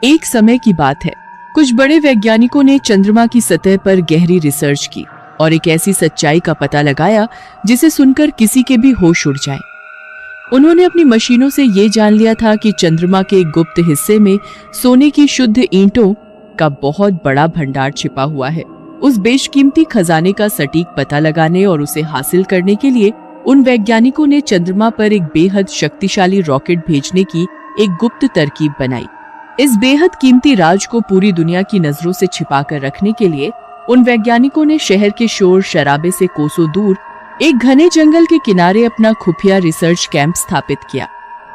एक समय की बात है, कुछ बड़े वैज्ञानिकों ने चंद्रमा की सतह पर गहरी रिसर्च की और एक ऐसी सच्चाई का पता लगाया जिसे सुनकर किसी के भी होश उड़ जाए। उन्होंने अपनी मशीनों से ये जान लिया था कि चंद्रमा के एक गुप्त हिस्से में सोने की शुद्ध ईंटों का बहुत बड़ा भंडार छिपा हुआ है। उस बेशकीमती खजाने का सटीक पता लगाने और उसे हासिल करने के लिए उन वैज्ञानिकों ने चंद्रमा पर एक बेहद शक्तिशाली रॉकेट भेजने की एक गुप्त तरकीब बनाई। इस बेहद कीमती राज को पूरी दुनिया की नजरों से छिपाकर रखने के लिए उन वैज्ञानिकों ने शहर के शोर शराबे से कोसों दूर एक घने जंगल के किनारे अपना खुफिया रिसर्च कैंप स्थापित किया।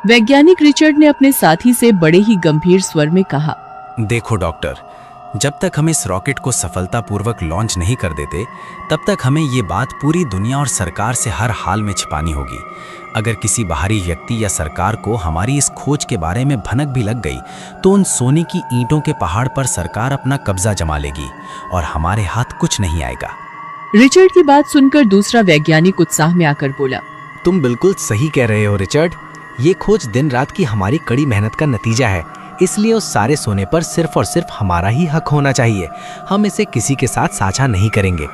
वैज्ञानिक रिचर्ड ने अपने साथी से बड़े ही गंभीर स्वर में कहा, देखो डॉक्टर, जब तक हम इस रॉकेट को सफलतापूर्वक लॉन्च नहीं कर देते तब तक हमें ये बात पूरी दुनिया और सरकार से हर हाल में छिपानी होगी। अगर किसी बाहरी व्यक्ति या सरकार को हमारी इस खोज के बारे में भनक भी लग गई तो उन सोने की ईंटों के पहाड़ पर सरकार अपना कब्जा जमा लेगी और हमारे हाथ कुछ नहीं आएगा। रिचर्ड की बात सुनकर दूसरा वैज्ञानिक उत्साह में आकर बोला, तुम बिल्कुल सही कह रहे हो रिचर्ड। ये खोज दिन रात की हमारी कड़ी मेहनत का नतीजा है, इसलिए उस सारे सोने पर सिर्फ और सिर्फ हमारा ही हक होना चाहिए। हम इसे किसी के साथ साझा नहीं करेंगे।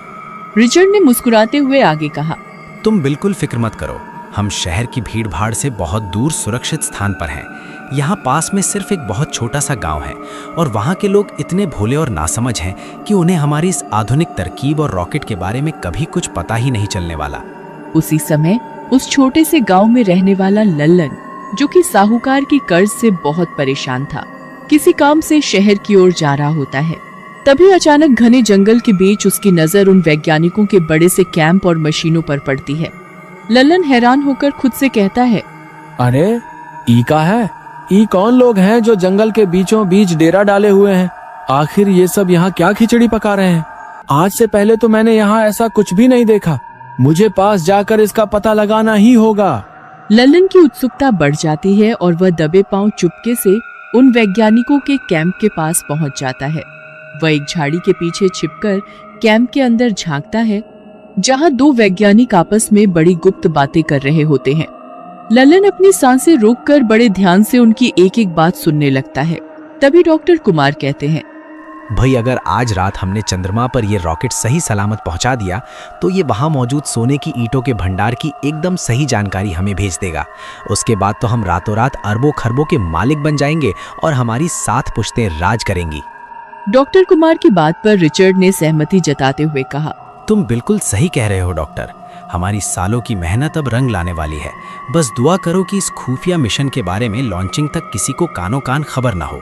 रिचर्ड ने मुस्कुराते हुए आगे कहा, तुम बिल्कुल फिक्र मत करो, हम शहर की भीड़ भाड़ से बहुत दूर सुरक्षित स्थान पर हैं। यहाँ पास में सिर्फ एक बहुत छोटा सा गांव है और वहाँ के लोग इतने भोले और नासमझ हैं कि उन्हें हमारी इस आधुनिक तरकीब और रॉकेट के बारे में कभी कुछ पता ही नहीं चलने वाला। उसी समय उस छोटे से गांव में रहने वाला लल्लन, जो कि साहूकार की कर्ज से बहुत परेशान था, किसी काम से शहर की ओर जा रहा होता है। तभी अचानक घने जंगल के बीच उसकी नजर उन वैज्ञानिकों के बड़े से कैंप और मशीनों पर पड़ती है। लल्लन हैरान होकर खुद से कहता है, अरे ई का है? ई कौन लोग हैं जो जंगल के बीचों बीच डेरा डाले हुए हैं? आखिर ये सब यहाँ क्या खिचड़ी पका रहे हैं? आज से पहले तो मैंने यहाँ ऐसा कुछ भी नहीं देखा। मुझे पास जाकर इसका पता लगाना ही होगा। लल्लन की उत्सुकता बढ़ जाती है और वह दबे पांव चुपके से उन वैज्ञानिकों के कैंप के पास पहुंच जाता है। वह एक झाड़ी के पीछे छिपकर कैंप के अंदर झांकता है, जहां दो वैज्ञानिक आपस में बड़ी गुप्त बातें कर रहे होते हैं। लल्लन अपनी सांसें रोककर बड़े ध्यान से उनकी एक एक बात सुनने लगता है। तभी डॉक्टर कुमार कहते हैं, भाई, अगर आज रात हमने चंद्रमा पर यह रॉकेट सही सलामत पहुंचा दिया तो ये वहां मौजूद सोने की ईंटों के भंडार की एकदम सही जानकारी हमें भेज देगा। उसके बाद तो हम रातों रात अरबों खरबों के मालिक बन जाएंगे और हमारी 7 पुश्तें राज करेंगी। डॉक्टर कुमार की बात पर रिचर्ड ने सहमति जताते हुए कहा, तुम बिल्कुल सही कह रहे हो डॉक्टर, हमारी सालों की मेहनत अब रंग लाने वाली है। बस दुआ करो कि इस खुफिया मिशन के बारे में लॉन्चिंग तक किसी को कानों कान खबर ना हो।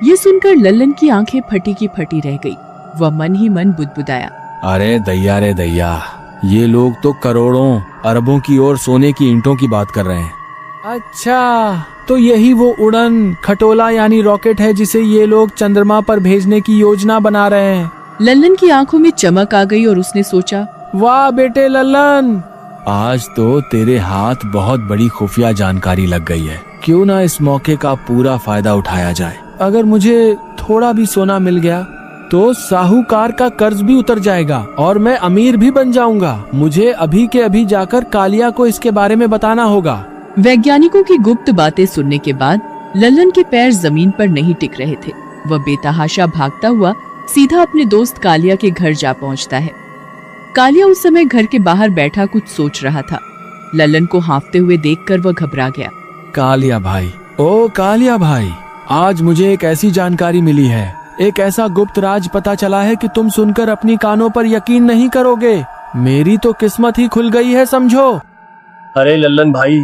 ये सुनकर लल्लन की आंखें फटी की फटी रह गई। वह मन ही मन बुदबुदाया, अरे दैया रे दैया, ये लोग तो करोड़ों अरबों की ओर सोने की ईंटों की बात कर रहे हैं। अच्छा, तो यही वो उड़न खटोला यानी रॉकेट है जिसे ये लोग चंद्रमा पर भेजने की योजना बना रहे हैं। लल्लन की आंखों में चमक आ गई और उसने सोचा, वाह बेटे लल्लन, आज तो तेरे हाथ बहुत बड़ी खुफिया जानकारी लग गई है। क्यों ना इस मौके का पूरा फायदा उठाया जाए। अगर मुझे थोड़ा भी सोना मिल गया तो साहूकार का कर्ज भी उतर जाएगा और मैं अमीर भी बन जाऊंगा। मुझे अभी के अभी जाकर कालिया को इसके बारे में बताना होगा। वैज्ञानिकों की गुप्त बातें सुनने के बाद लल्लन के पैर जमीन पर नहीं टिक रहे थे। वह बेतहाशा भागता हुआ सीधा अपने दोस्त कालिया के घर जा पहुंचता है। कालिया उस समय घर के बाहर बैठा कुछ सोच रहा था। लल्लन को हाँफते हुए देखकर वह घबरा गया। कालिया भाई, ओ कालिया भाई, आज मुझे एक ऐसी जानकारी मिली है, एक ऐसा गुप्त राज पता चला है कि तुम सुनकर अपनी कानों पर यकीन नहीं करोगे। मेरी तो किस्मत ही खुल गई है समझो। अरे लल्लन भाई,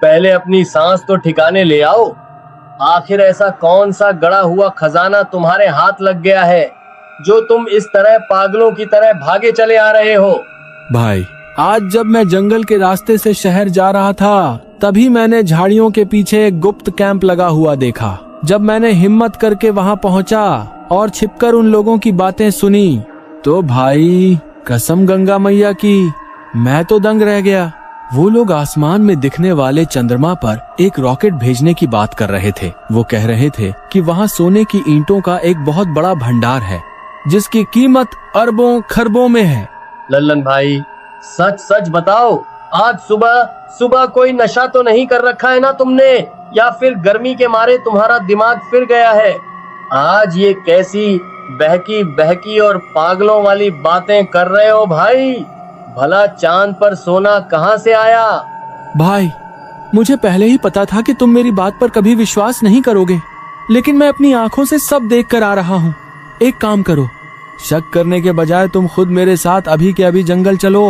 पहले अपनी सांस तो ठिकाने ले आओ। आखिर ऐसा कौन सा गड़ा हुआ खजाना तुम्हारे हाथ लग गया है जो तुम इस तरह पागलों की तरह भागे चले आ रहे हो? भाई, आज जब मैं जंगल के रास्ते से शहर जा रहा था तभी मैंने झाड़ियों के पीछे एक गुप्त कैंप लगा हुआ देखा। जब मैंने हिम्मत करके वहां पहुंचा और छिपकर उन लोगों की बातें सुनी तो भाई कसम गंगा मैया की, मैं तो दंग रह गया। वो लोग आसमान में दिखने वाले चंद्रमा पर एक रॉकेट भेजने की बात कर रहे थे। वो कह रहे थे कि वहाँ सोने की ईंटों का एक बहुत बड़ा भंडार है जिसकी कीमत अरबों खरबों में है। लल्लन भाई, सच सच बताओ, आज सुबह सुबह कोई नशा तो नहीं कर रखा है ना तुमने, या फिर गर्मी के मारे तुम्हारा दिमाग फिर गया है? आज ये कैसी बहकी बहकी और पागलों वाली बातें कर रहे हो भाई? भला चांद पर सोना कहाँ से आया? भाई, मुझे पहले ही पता था कि तुम मेरी बात पर कभी विश्वास नहीं करोगे, लेकिन मैं अपनी आंखों से सब देख कर आ रहा हूँ। एक काम करो, शक करने के बजाय तुम खुद मेरे साथ अभी के अभी जंगल चलो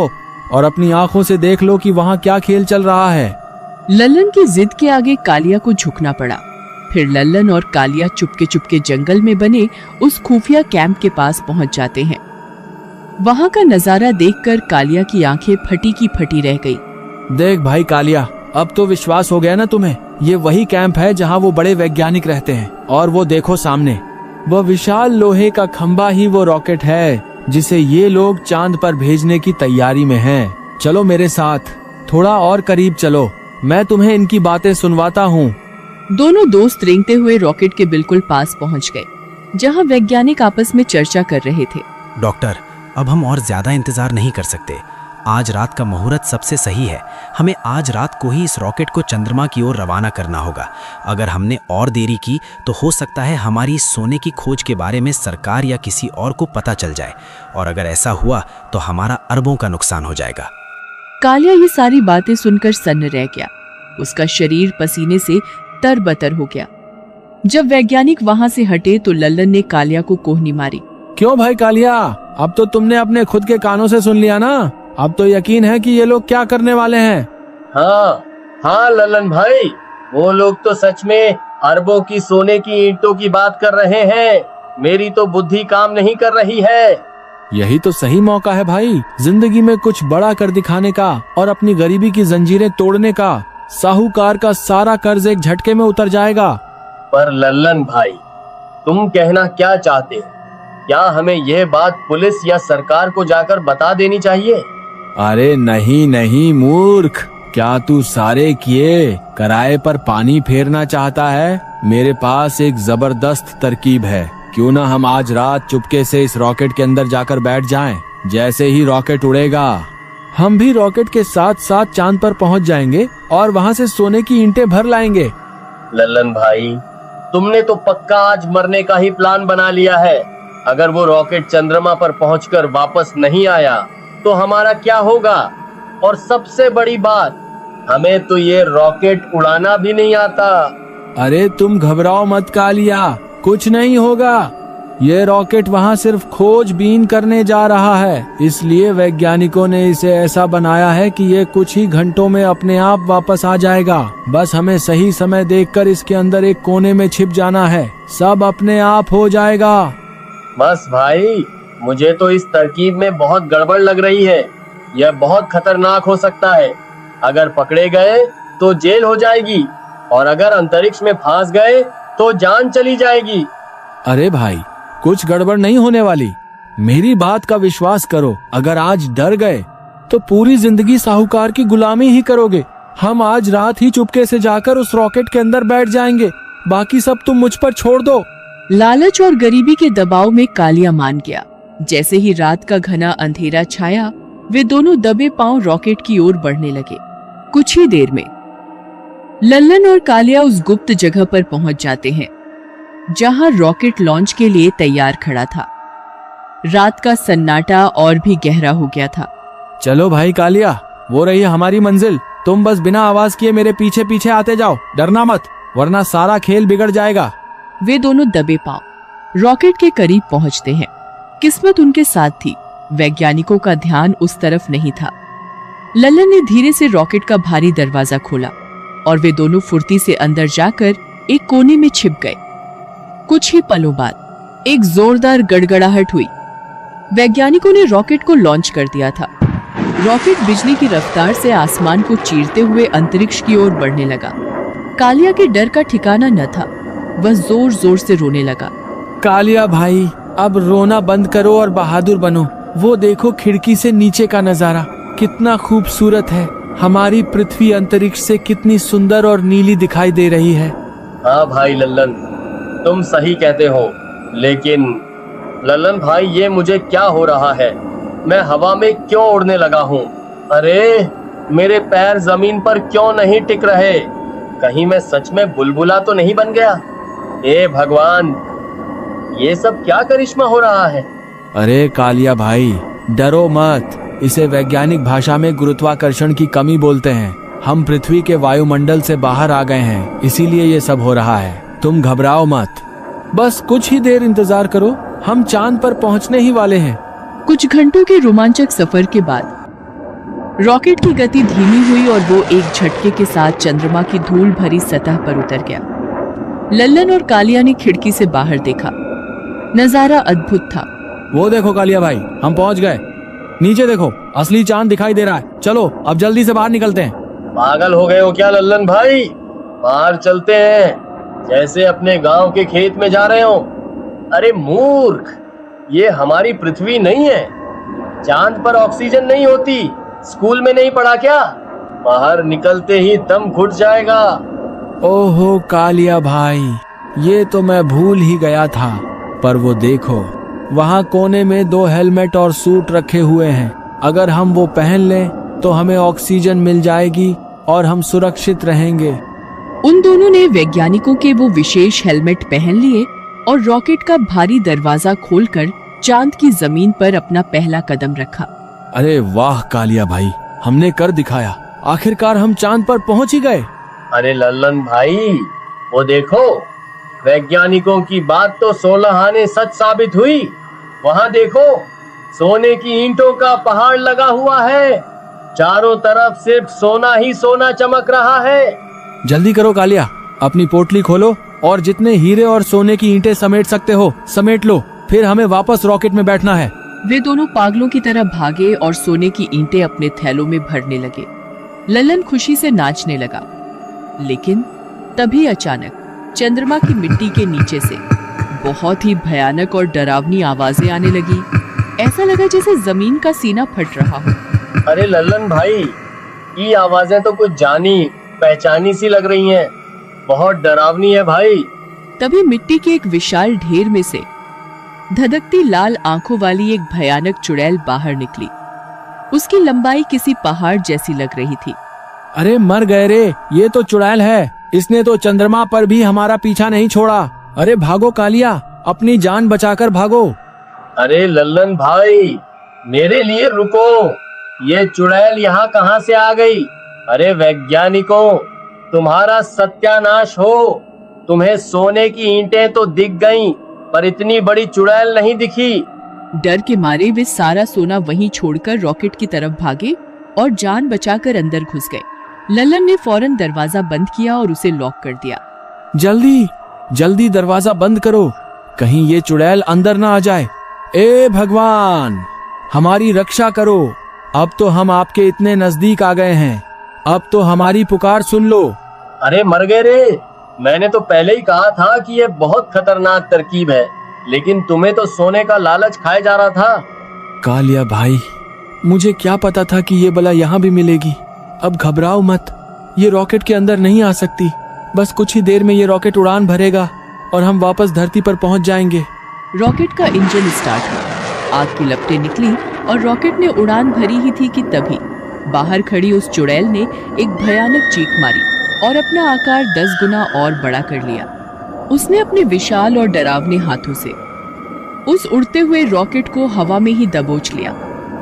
और अपनी आंखों से देख लो कि वहाँ क्या खेल चल रहा है। लल्लन की जिद के आगे कालिया को झुकना पड़ा। फिर लल्लन और कालिया चुपके चुपके जंगल में बने उस खुफिया कैंप के पास पहुंच जाते हैं। वहां का नजारा देखकर कालिया की आंखें फटी की फटी रह गई। देख भाई कालिया, अब तो विश्वास हो गया ना तुम्हें? ये वही कैंप है जहाँ वो बड़े वैज्ञानिक रहते हैं। और वो देखो सामने, वह विशाल लोहे का खंबा ही वो रॉकेट है जिसे ये लोग चांद पर भेजने की तैयारी में हैं। चलो मेरे साथ, थोड़ा और करीब चलो, मैं तुम्हें इनकी बातें सुनवाता हूँ। दोनों दोस्त रेंगते हुए रॉकेट के बिल्कुल पास पहुंच गए, जहां वैज्ञानिक आपस में चर्चा कर रहे थे। डॉक्टर, अब हम और ज्यादा इंतजार नहीं कर सकते। आज रात का मुहूर्त सबसे सही है। हमें आज रात को ही इस रॉकेट को चंद्रमा की ओर रवाना करना होगा। अगर हमने और देरी की तो हो सकता है हमारी सोने की खोज के बारे में सरकार या किसी और को पता चल जाए, और अगर ऐसा हुआ तो हमारा अरबों का नुकसान हो जाएगा। कालिया ये सारी बातें सुनकर सन्न रह गया। उसका शरीर पसीने से तरबतर हो गया। जब वैज्ञानिक वहां से हटे तो लल्लन ने कालिया को कोहनी मारी। क्यों भाई कालिया, अब तो तुमने अपने खुद के कानों से सुन लिया ना? अब तो यकीन है कि ये लोग क्या करने वाले हैं। हाँ लल्लन भाई, वो लोग तो सच में अरबों की सोने की ईंटों की बात कर रहे हैं। मेरी तो बुद्धि काम नहीं कर रही है। यही तो सही मौका है भाई, जिंदगी में कुछ बड़ा कर दिखाने का और अपनी गरीबी की जंजीरें तोड़ने का। साहूकार का सारा कर्ज एक झटके में उतर जाएगा। पर लल्लन भाई, तुम कहना क्या चाहते हो? क्या हमें यह बात पुलिस या सरकार को जाकर बता देनी चाहिए? अरे नहीं मूर्ख, क्या तू सारे किए किराए पर पानी फेरना चाहता है? मेरे पास एक जबरदस्त तरकीब है। क्यों ना हम आज रात चुपके से इस रॉकेट के अंदर जाकर बैठ जाएं। जैसे ही रॉकेट उड़ेगा हम भी रॉकेट के साथ साथ चांद पर पहुंच जाएंगे और वहां से सोने की ईंटें भर लाएंगे। लल्लन भाई, तुमने तो पक्का आज मरने का ही प्लान बना लिया है। अगर वो रॉकेट चंद्रमा पर पहुंचकर वापस नहीं आया तो हमारा क्या होगा? और सबसे बड़ी बात, हमें तो ये रॉकेट उड़ाना भी नहीं आता। अरे तुम घबराओ मत कालिया, कुछ नहीं होगा। ये रॉकेट वहाँ सिर्फ खोजबीन करने जा रहा है, इसलिए वैज्ञानिकों ने इसे ऐसा बनाया है कि ये कुछ ही घंटों में अपने आप वापस आ जाएगा। बस हमें सही समय देखकर इसके अंदर एक कोने में छिप जाना है, सब अपने आप हो जाएगा। बस भाई, मुझे तो इस तरकीब में बहुत गड़बड़ लग रही है। यह बहुत खतरनाक हो सकता है। अगर पकड़े गए तो जेल हो जाएगी, और अगर अंतरिक्ष में फंस गए तो जान चली जाएगी। अरे भाई, कुछ गड़बड़ नहीं होने वाली, मेरी बात का विश्वास करो। अगर आज डर गए तो पूरी जिंदगी साहूकार की गुलामी ही करोगे। हम आज रात ही चुपके से जाकर उस रॉकेट के अंदर बैठ जाएंगे, बाकी सब तुम मुझ पर छोड़ दो। लालच और गरीबी के दबाव में कालिया मान गया। जैसे ही रात का घना अंधेरा छाया, वे दोनों दबे पांव रॉकेट की ओर बढ़ने लगे। कुछ ही देर में लल्लन और कालिया उस गुप्त जगह पर पहुंच जाते हैं जहां रॉकेट लॉन्च के लिए तैयार खड़ा था। रात का सन्नाटा और भी गहरा हो गया था। चलो भाई कालिया, वो रही हमारी मंजिल। तुम बस बिना आवाज किए मेरे पीछे पीछे आते जाओ, डरना मत, वरना सारा खेल बिगड़ जाएगा। वे दोनों दबे पांव रॉकेट के करीब पहुंचते हैं। किस्मत उनके साथ थी, वैज्ञानिकों का ध्यान उस तरफ नहीं था। लल्लन ने धीरे से रॉकेट का भारी दरवाजा खोला और वे दोनों फुर्ती से अंदर जाकर एक कोने में छिप गए। कुछ ही पलों बाद एक जोरदार गड़गड़ाहट हुई। वैज्ञानिकों ने रॉकेट को लॉन्च कर दिया था। रॉकेट बिजली की रफ्तार से आसमान को चीरते हुए अंतरिक्ष की ओर बढ़ने लगा। कालिया के डर का ठिकाना न था, वह जोर जोर से रोने लगा। कालिया भाई, अब रोना बंद करो और बहादुर बनो। वो देखो खिड़की से नीचे का नजारा कितना खूबसूरत है। हमारी पृथ्वी अंतरिक्ष से कितनी सुंदर और नीली दिखाई दे रही है। हाँ भाई लल्लन, तुम सही कहते हो। लेकिन लल्लन भाई, ये मुझे क्या हो रहा है? मैं हवा में क्यों उड़ने लगा हूँ? अरे मेरे पैर जमीन पर क्यों नहीं टिक रहे? कहीं मैं सच में बुलबुला तो नहीं बन गया? ए भगवान, ये सब क्या करिश्मा हो रहा है? अरे कालिया भाई, डरो मत। इसे वैज्ञानिक भाषा में गुरुत्वाकर्षण की कमी बोलते हैं। हम पृथ्वी के वायुमंडल से बाहर आ गए हैं, इसीलिए ये सब हो रहा है। तुम घबराओ मत, बस कुछ ही देर इंतजार करो, हम चांद पर पहुंचने ही वाले हैं। कुछ घंटों के रोमांचक सफर के बाद रॉकेट की गति धीमी हुई और वो एक झटके के साथ चंद्रमा की धूल भरी सतह पर उतर गया। लल्लन और कालिया ने खिड़की से बाहर देखा। नजारा अद्भुत था। वो देखो कालिया भाई, हम पहुंच गए। नीचे देखो, असली चांद दिखाई दे रहा है। चलो अब जल्दी से बाहर निकलते हैं। पागल हो गए हो क्या लल्लन भाई? बाहर चलते हैं जैसे अपने गांव के खेत में जा रहे हो। अरे मूर्ख, ये हमारी पृथ्वी नहीं है। चांद पर ऑक्सीजन नहीं होती। स्कूल में नहीं पढ़ा क्या? बाहर निकलते ही दम घुट जाएगा। ओहो कालिया भाई, ये तो मैं भूल ही गया था। पर वो देखो, वहाँ कोने में 2 हेलमेट और सूट रखे हुए हैं। अगर हम वो पहन लें तो हमें ऑक्सीजन मिल जाएगी और हम सुरक्षित रहेंगे। उन दोनों ने वैज्ञानिकों के वो विशेष हेलमेट पहन लिए और रॉकेट का भारी दरवाजा खोलकर चांद की जमीन पर अपना पहला कदम रखा। अरे वाह कालिया भाई, हमने कर दिखाया। आखिरकार हम चांद पर पहुंच ही गए। अरे लल्लन भाई, वो देखो, वैज्ञानिकों की बात तो 16 आने सच साबित हुई। वहाँ देखो, सोने की ईंटों का पहाड़ लगा हुआ है। चारों तरफ सिर्फ सोना ही सोना चमक रहा है। जल्दी करो कालिया, अपनी पोटली खोलो और जितने हीरे और सोने की ईंटें समेट सकते हो समेट लो। फिर हमें वापस रॉकेट में बैठना है। वे दोनों पागलों की तरह भागे और सोने की ईंटें अपने थैलों में भरने लगे। लल्लन खुशी से नाचने लगा, लेकिन तभी अचानक चंद्रमा की मिट्टी के नीचे से बहुत ही भयानक और डरावनी आवाजें आने लगी। ऐसा लगा जैसे जमीन का सीना फट रहा हो। अरे लल्लन भाई, ये आवाजें तो कुछ जानी पहचानी सी लग रही हैं। बहुत डरावनी है भाई। तभी मिट्टी के एक विशाल ढेर में से धधकती लाल आंखों वाली एक भयानक चुड़ैल बाहर निकली। उसकी लंबाई किसी पहाड़ जैसी लग रही थी। अरे मर गए रे, ये तो चुड़ैल है। इसने तो चंद्रमा पर भी हमारा पीछा नहीं छोड़ा। अरे भागो कालिया, अपनी जान बचाकर भागो। अरे लल्लन भाई, मेरे लिए रुको। ये चुड़ैल यहाँ कहाँ से आ गई? अरे वैज्ञानिकों, तुम्हारा सत्यानाश हो। तुम्हें सोने की ईंटें तो दिख गईं, पर इतनी बड़ी चुड़ैल नहीं दिखी। डर के मारे वे सारा सोना वहीं छोड़कर रॉकेट की तरफ भागे और जान बचाकर अंदर घुस गए। लल्लन ने फौरन दरवाजा बंद किया और उसे लॉक कर दिया। जल्दी जल्दी दरवाजा बंद करो, कहीं ये चुड़ैल अंदर ना आ जाए। ए भगवान, हमारी रक्षा करो। अब तो हम आपके इतने नजदीक आ गए हैं, अब तो हमारी पुकार सुन लो। अरे मर गए रे, मैंने तो पहले ही कहा था कि ये बहुत खतरनाक तरकीब है, लेकिन तुम्हें तो सोने का लालच खाया जा रहा था। कालिया भाई, मुझे क्या पता था कि ये बला यहाँ भी मिलेगी। अब घबराओ मत, ये रॉकेट के अंदर नहीं आ सकती। बस कुछ ही देर में ये रॉकेट उड़ान भरेगा और हम वापस धरती पर पहुंच जाएंगे। रॉकेट का इंजन स्टार्ट हुआ, आग की लपटें निकली और रॉकेट ने उड़ान भरी ही थी कि तभी बाहर खड़ी उस चुड़ैल ने एक भयानक चीख मारी और अपना आकार 10 गुना और बड़ा कर लिया। उसने अपने विशाल और डरावने हाथों से उस उड़ते हुए रॉकेट को हवा में ही दबोच लिया।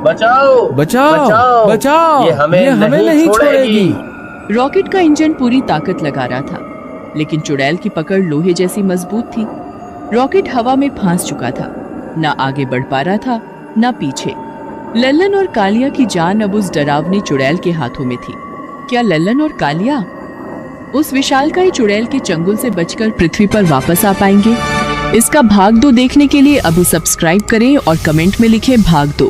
बचाओ बचाओ बचाओ, बचाओ, ये हमें नहीं छोड़ेगी। रॉकेट का इंजन पूरी ताकत लगा रहा था, लेकिन चुड़ैल की पकड़ लोहे जैसी मजबूत थी। रॉकेट हवा में फांस चुका था, ना आगे बढ़ पा रहा था ना पीछे। लल्लन और कालिया की जान अब उस डरावनी चुड़ैल के हाथों में थी। क्या लल्लन और कालिया उस विशालकाय चुड़ैल के चंगुल से बचकर पृथ्वी पर वापस आ पाएंगे? इसका भाग 2 देखने के लिए अभी सब्सक्राइब करें और कमेंट में लिखें भाग 2।